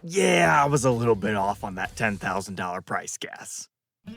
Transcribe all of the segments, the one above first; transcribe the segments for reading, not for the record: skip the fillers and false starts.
Yeah, I was a little bit off on that $10,000 price guess.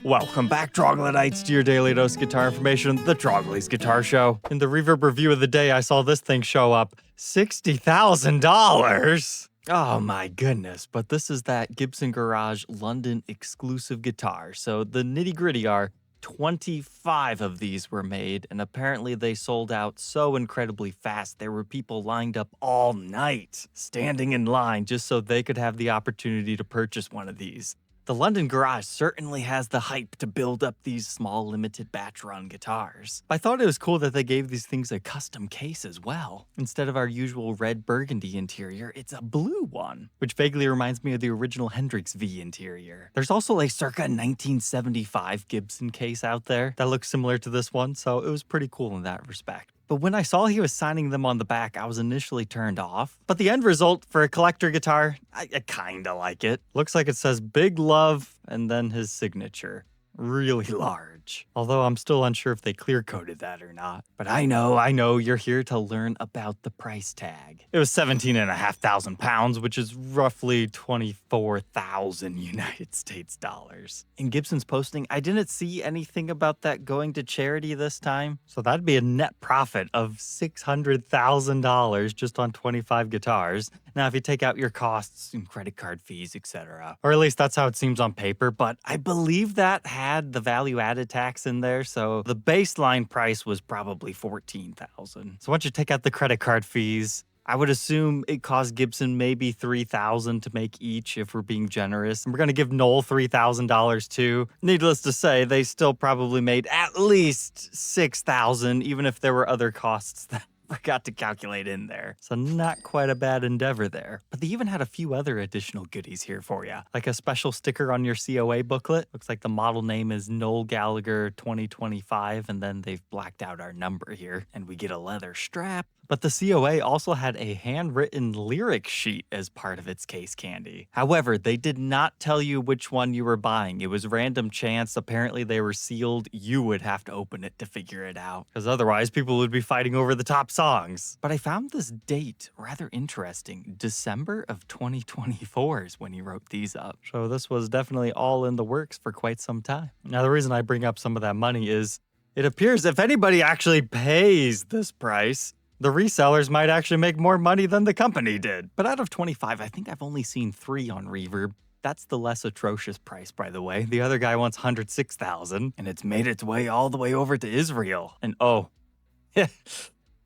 Welcome back, Troglodytes, to your daily dose guitar information, the Trogly's Guitar Show. In the Reverb review of the day, I saw this thing show up, $60,000. Oh my goodness, but this is that Gibson Garage London exclusive guitar. So the nitty gritty are 25 of these were made, and apparently they sold out so incredibly fast. There were people lined up all night, standing in line just so they could have the opportunity to purchase one of these. The London Garage certainly has the hype to build up these small limited batch run guitars. I thought it was cool that they gave these things a custom case as well. Instead of our usual red burgundy interior, it's a blue one, which vaguely reminds me of the original Hendrix V interior. There's also a circa 1975 Gibson case out there that looks similar to this one, so it was pretty cool in that respect. But when I saw he was signing them on the back, I was initially turned off. But the end result for a collector guitar, I kinda like it. Looks like it says Big Love and then his signature. Really large. Although I'm still unsure if they clear coated that or not. But I know, you're here to learn about the price tag. It was 17,500 pounds, which is roughly 24,000 United States dollars. In Gibson's posting, I didn't see anything about that going to charity this time. So that'd be a net profit of $600,000 just on 25 guitars. Now, if you take out your costs and credit card fees, etc., or at least that's how it seems on paper, but I believe that had the value-added tax in there, so the baseline price was probably $14,000. So once you take out the credit card fees, I would assume it cost Gibson maybe $3,000 to make each if we're being generous. And we're going to give Noel $3,000 too. Needless to say, they still probably made at least $6,000, even if there were other costs that forgot to calculate in there. So not quite a bad endeavor there. But they even had a few other additional goodies here for you, like a special sticker on your COA booklet. Looks like the model name is Noel Gallagher 2025, and then they've blacked out our number here, and we get a leather strap. But the COA also had a handwritten lyric sheet as part of its case candy. However, they did not tell you which one you were buying. It was random chance. Apparently they were sealed. You would have to open it to figure it out, because otherwise people would be fighting over the top songs. But I found this date rather interesting. December of 2024 is when he wrote these up. So this was definitely all in the works for quite some time. Now, the reason I bring up some of that money is it appears if anybody actually pays this price, the resellers might actually make more money than the company did. But out of 25, I think I've only seen 3 on Reverb. That's the less atrocious price, by the way. The other guy wants $106,000, and it's made its way all the way over to Israel. And oh,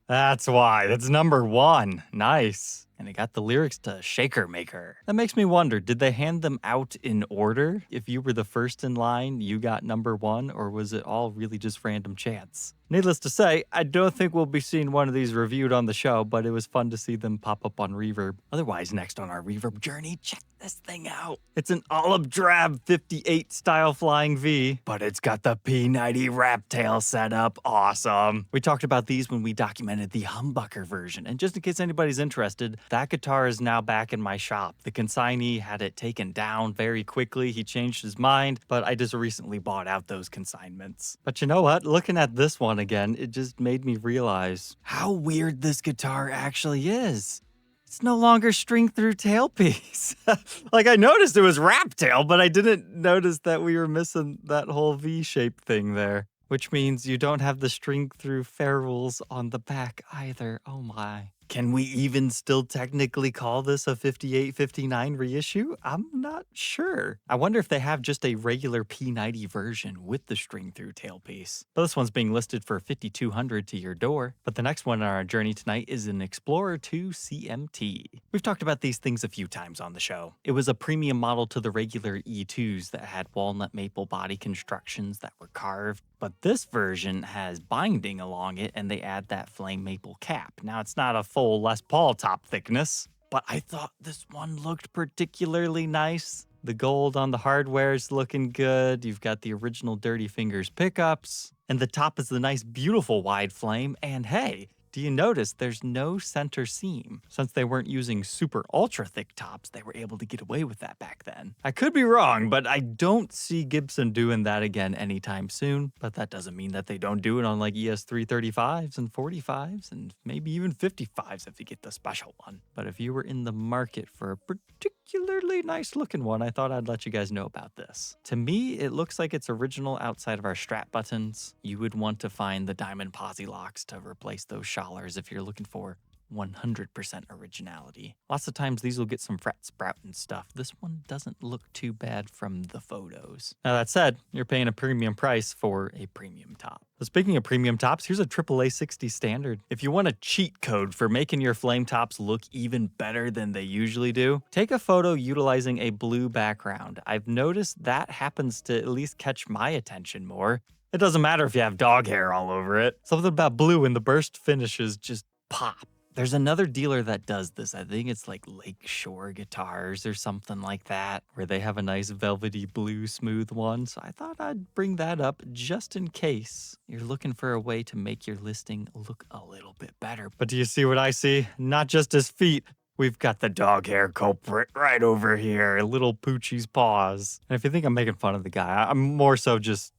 that's why. That's number 1. Nice. And it got the lyrics to Shaker Maker. That makes me wonder, did they hand them out in order? If you were the first in line, you got number 1, or was it all really just random chance? Needless to say, I don't think we'll be seeing one of these reviewed on the show, but it was fun to see them pop up on Reverb. Otherwise, next on our Reverb journey, check this thing out. It's an olive drab 58 style Flying V, but it's got the P90 wrap tail setup. Awesome. We talked about these when we documented the humbucker version, and just in case anybody's interested, that guitar is now back in my shop. The consignee had it taken down very quickly. He changed his mind, but I just recently bought out those consignments. But you know what? Looking at this one again, it just made me realize how weird this guitar actually is. It's no longer string through tailpiece. Like, I noticed it was wrap tail, but I didn't notice that we were missing that whole V-shape thing there, which means you don't have the string through ferrules on the back either. Oh my. Can we even still technically call this a 58-59 reissue? I'm not sure. I wonder if they have just a regular P90 version with the string-through tailpiece. But this one's being listed for $5,200 to your door. But the next one on our journey tonight is an Explorer 2 CMT. We've talked about these things a few times on the show. It was a premium model to the regular E2s that had walnut maple body constructions that were carved. But this version has binding along it, and they add that flame maple cap. Now, it's not a full Les Paul top thickness, but I thought this one looked particularly nice. The gold on the hardware is looking good. You've got the original Dirty Fingers pickups, and the top is the nice, beautiful wide flame. And hey, do you notice there's no center seam? Since they weren't using super ultra thick tops, they were able to get away with that back then. I could be wrong, but I don't see Gibson doing that again anytime soon. But that doesn't mean that they don't do it on like ES335s and 45s and maybe even 55s if you get the special one. But if you were in the market for a particular particularly nice looking one. I thought I'd let you guys know about this. To me, it looks like it's original outside of our strap buttons. You would want to find the diamond posi locks to replace those shawlers if you're looking for 100% originality. Lots of times these will get some fret sprout and stuff. This one doesn't look too bad from the photos. Now that said, you're paying a premium price for a premium top. So speaking of premium tops, here's a AAA 60 Standard. If you want a cheat code for making your flame tops look even better than they usually do, take a photo utilizing a blue background. I've noticed that happens to at least catch my attention more. It doesn't matter if you have dog hair all over it. Something about blue and the burst finishes just pop. There's another dealer that does this. I think it's like Lakeshore Guitars or something like that, where they have a nice velvety blue smooth one. So I thought I'd bring that up just in case you're looking for a way to make your listing look a little bit better. But do you see what I see? Not just his feet. We've got the dog hair culprit right over here, little Poochie's paws. And if you think I'm making fun of the guy, I'm more so just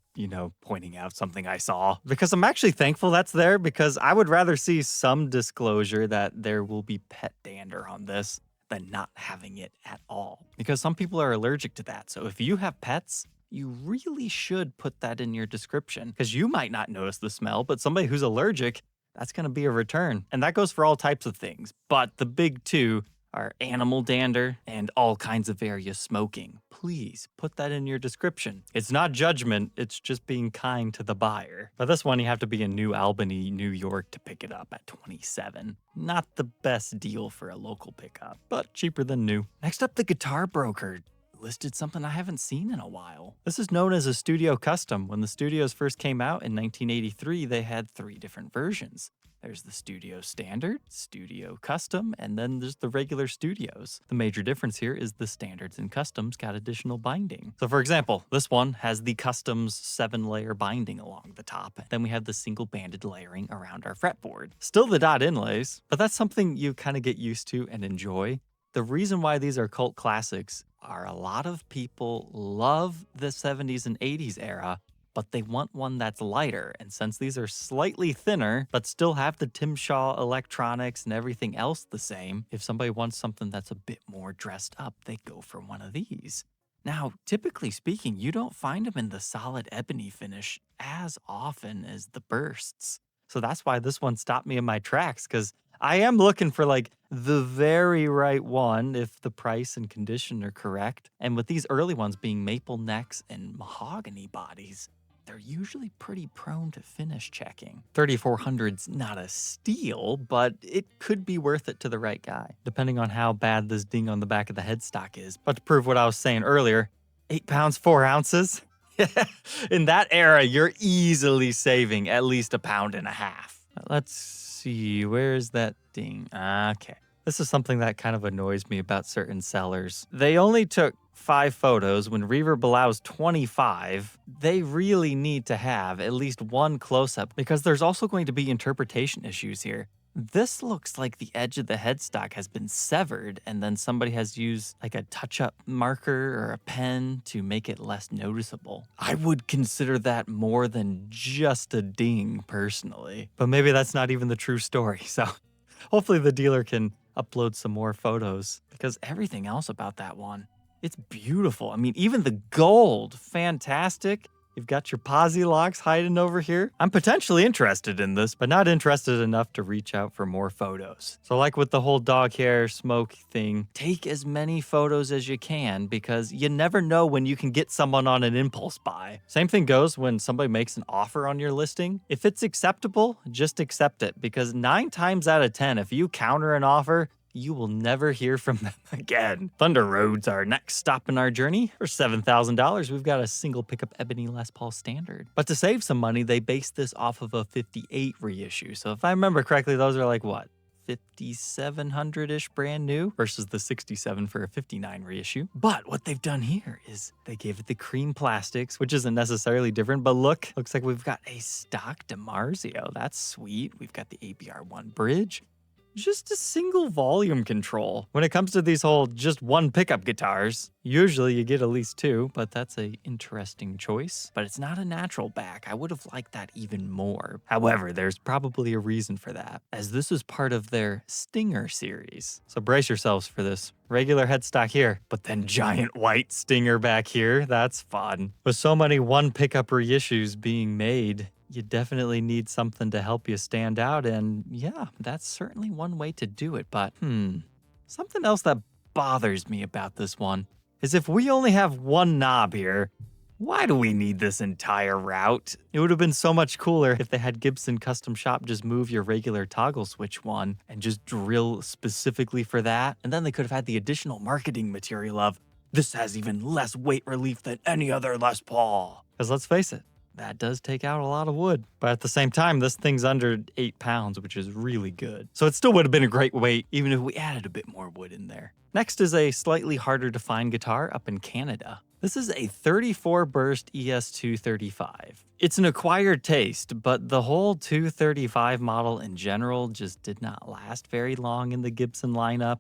pointing out something I saw. Because I'm actually thankful that's there, because I would rather see some disclosure that there will be pet dander on this than not having it at all. Because some people are allergic to that. So if you have pets, you really should put that in your description. Because you might not notice the smell, but somebody who's allergic, that's going to be a return. And that goes for all types of things. But the big two are animal dander and all kinds of various smoking. Please put that in your description. It's not judgment, it's just being kind to the buyer. But this one, you have to be in New Albany, New York to pick it up at $27. Not the best deal for a local pickup, but cheaper than new. Next up, the Guitar Broker listed something I haven't seen in a while. This is known as a Studio Custom. When the Studios first came out in 1983, they had 3 different versions. There's the Studio Standard, Studio Custom, and then there's the regular Studios. The major difference here is the Standards and Customs got additional binding. So for example, this one has the Customs 7-layer binding along the top. Then we have the single banded layering around our fretboard. Still the dot inlays, but that's something you kind of get used to and enjoy. The reason why these are cult classics are a lot of people love the 70s and 80s era, but they want one that's lighter. And since these are slightly thinner, but still have the Tim Shaw electronics and everything else the same, if somebody wants something that's a bit more dressed up, they go for one of these. Now, typically speaking, you don't find them in the solid ebony finish as often as the bursts. So that's why this one stopped me in my tracks, because I am looking for like the very right one if the price and condition are correct. And with these early ones being maple necks and mahogany bodies, they're usually pretty prone to finish checking. 3400's not a steal, but it could be worth it to the right guy, depending on how bad this ding on the back of the headstock is. But to prove what I was saying earlier, 8 pounds, 4 ounces? In that era, you're easily saving at least 1.5 pounds. Let's see, where's that ding? Okay. This is something that kind of annoys me about certain sellers. They only took 5 photos when Reverb allows 25. They really need to have at least 1 close-up, because there's also going to be interpretation issues here. This looks like the edge of the headstock has been severed and then somebody has used like a touch-up marker or a pen to make it less noticeable. I would consider that more than just a ding personally, but maybe that's not even the true story. So hopefully the dealer can upload some more photos, because everything else about that one, it's beautiful. I mean, even the gold, fantastic. You've got your posi locks hiding over here. I'm potentially interested in this, but not interested enough to reach out for more photos. So like with the whole dog hair smoke thing, take as many photos as you can, because you never know when you can get someone on an impulse buy. Same thing goes when somebody makes an offer on your listing. If it's acceptable, just accept it, because 9 times out of 10, if you counter an offer, you will never hear from them again. Thunder Road's our next stop in our journey. For $7,000, we've got a single pickup ebony Les Paul Standard. But to save some money, they based this off of a 58 reissue. So if I remember correctly, those are like what? 5,700-ish brand new versus the 67 for a 59 reissue. But what they've done here is they gave it the cream plastics, which isn't necessarily different, but look, looks like we've got a stock DiMarzio. That's sweet. We've got the ABR1 bridge. just a single volume control. When it comes to these whole just one pickup guitars, usually you get at least two, but that's an interesting choice. But it's not a natural back. I would have liked that even more. However, there's probably a reason for that, as this is part of their Stinger series. So brace yourselves for this. Regular headstock here, but then giant white Stinger back here. That's fun. With so many one pickup reissues being made, you definitely need something to help you stand out, and yeah, that's certainly one way to do it. But something else that bothers me about this one is if we only have one knob here, why do we need this entire route? It would have been so much cooler if they had Gibson Custom Shop just move your regular toggle switch one and just drill specifically for that, and then they could have had the additional marketing material of, this has even less weight relief than any other Les Paul. Because let's face it, that does take out a lot of wood. But at the same time, this thing's under 8 pounds, which is really good. So it still would have been a great weight, even if we added a bit more wood in there. Next is a slightly harder to find guitar up in Canada. This is a 34 burst ES235. It's an acquired taste, but the whole 235 model in general just did not last very long in the Gibson lineup.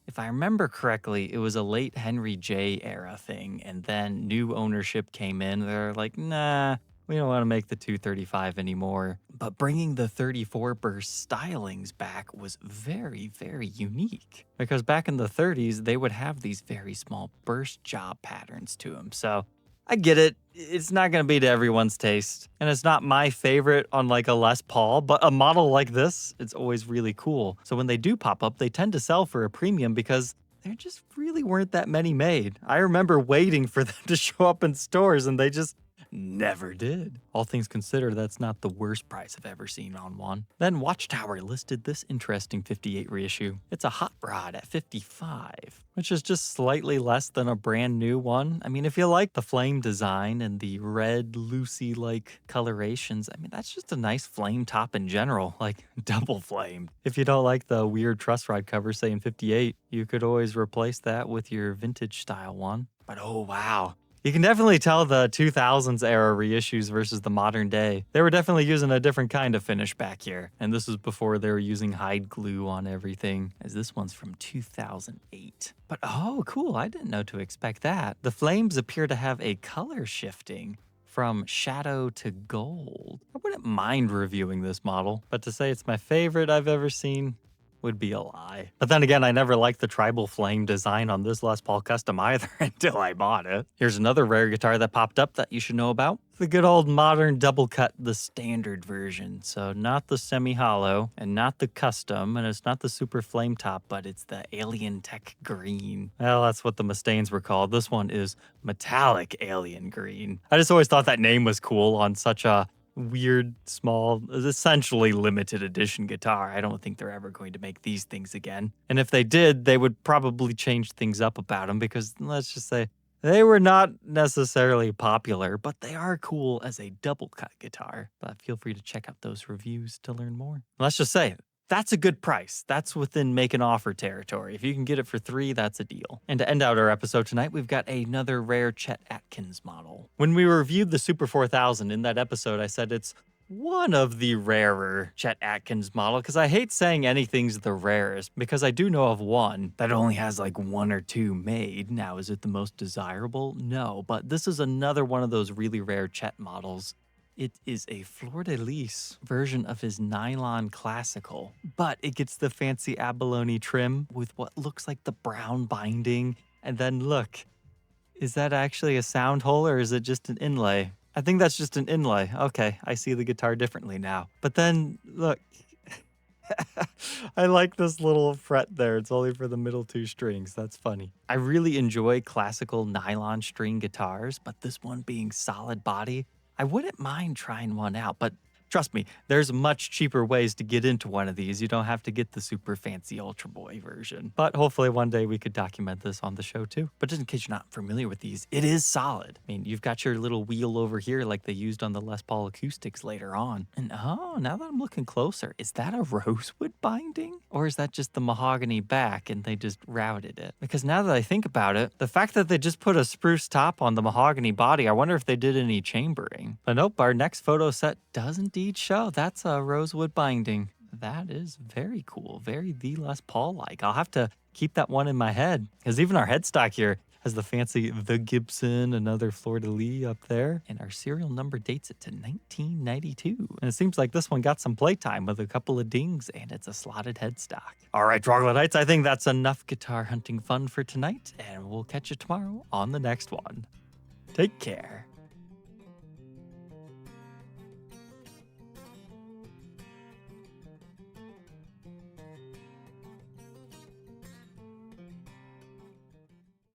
If I remember correctly, it was a late Henry J era thing, and then new ownership came in. They're like, nah, we don't want to make the 235 anymore. But bringing the 34 burst stylings back was very, very unique. Because back in the 30s, they would have these very small burst job patterns to them. So I get it. It's not going to be to everyone's taste. And it's not my favorite on like a Les Paul, but a model like this, it's always really cool. So when they do pop up, they tend to sell for a premium because there just really weren't that many made. I remember waiting for them to show up in stores and they just never did. All things considered, that's not the worst price I've ever seen on one. Then Watchtower listed this interesting 58 reissue. It's a hot rod at 55, which is just slightly less than a brand new one. I mean, if you like the flame design and the red Lucy-like colorations, I mean, that's just a nice flame top in general, like double flamed. If you don't like the weird truss rod cover, say in 58, you could always replace that with your vintage style one. But oh wow. You can definitely tell the 2000s era reissues versus the modern day. They were definitely using a different kind of finish back here. And this was before they were using hide glue on everything, as this one's from 2008. But oh, cool, I didn't know to expect that. The flames appear to have a color shifting from shadow to gold. I wouldn't mind reviewing this model, but to say it's my favorite I've ever seen would be a lie. But then again, I never liked the tribal flame design on this Les Paul Custom either until I bought it. Here's another rare guitar that popped up that you should know about. The good old modern double cut, the standard version. So not the semi-hollow and not the custom, and it's not the super flame top, but it's the Alien Tech Green. Well, that's what the Mustangs were called. This one is metallic alien green. I just always thought that name was cool on such a weird, small, essentially limited edition guitar. I don't think they're ever going to make these things again. And if they did, they would probably change things up about them because, let's just say, they were not necessarily popular, but they are cool as a double cut guitar. But feel free to check out those reviews to learn more. Let's just say, that's a good price. That's within make an offer territory. If you can get it for $3, that's a deal. And to end out our episode tonight, we've got another rare Chet Atkins model. When we reviewed the Super 4000 in that episode, I said it's one of the rarer Chet Atkins model, because I hate saying anything's the rarest, because I do know of one that only has like 1 or 2 made. Now, is it the most desirable? No, but this is another one of those really rare Chet models. It is a fleur-de-lis version of his nylon classical, but it gets the fancy abalone trim with what looks like the brown binding. And then look, is that actually a sound hole or is it just an inlay? I think that's just an inlay. Okay, I see the guitar differently now. But then look, I like this little fret there. It's only for the middle 2 strings. That's funny. I really enjoy classical nylon string guitars, but this one being solid body, I wouldn't mind trying one out, but trust me, there's much cheaper ways to get into one of these. You don't have to get the super fancy Ultra Boy version. But hopefully one day we could document this on the show too. But just in case you're not familiar with these, it is solid. I mean, you've got your little wheel over here like they used on the Les Paul acoustics later on. And oh, now that I'm looking closer, is that a rosewood binding? Or is that just the mahogany back and they just routed it? Because now that I think about it, the fact that they just put a spruce top on the mahogany body, I wonder if they did any chambering. But nope, our next photo set does indeed show that's a rosewood binding. That is very cool. Very the Les Paul-like. I'll have to keep that one in my head because even our headstock here has the fancy The Gibson, another fleur-de-lis up there. And our serial number dates it to 1992. And it seems like this one got some playtime with a couple of dings and it's a slotted headstock. All right, troglodytes, I think that's enough guitar hunting fun for tonight. And we'll catch you tomorrow on the next one. Take care.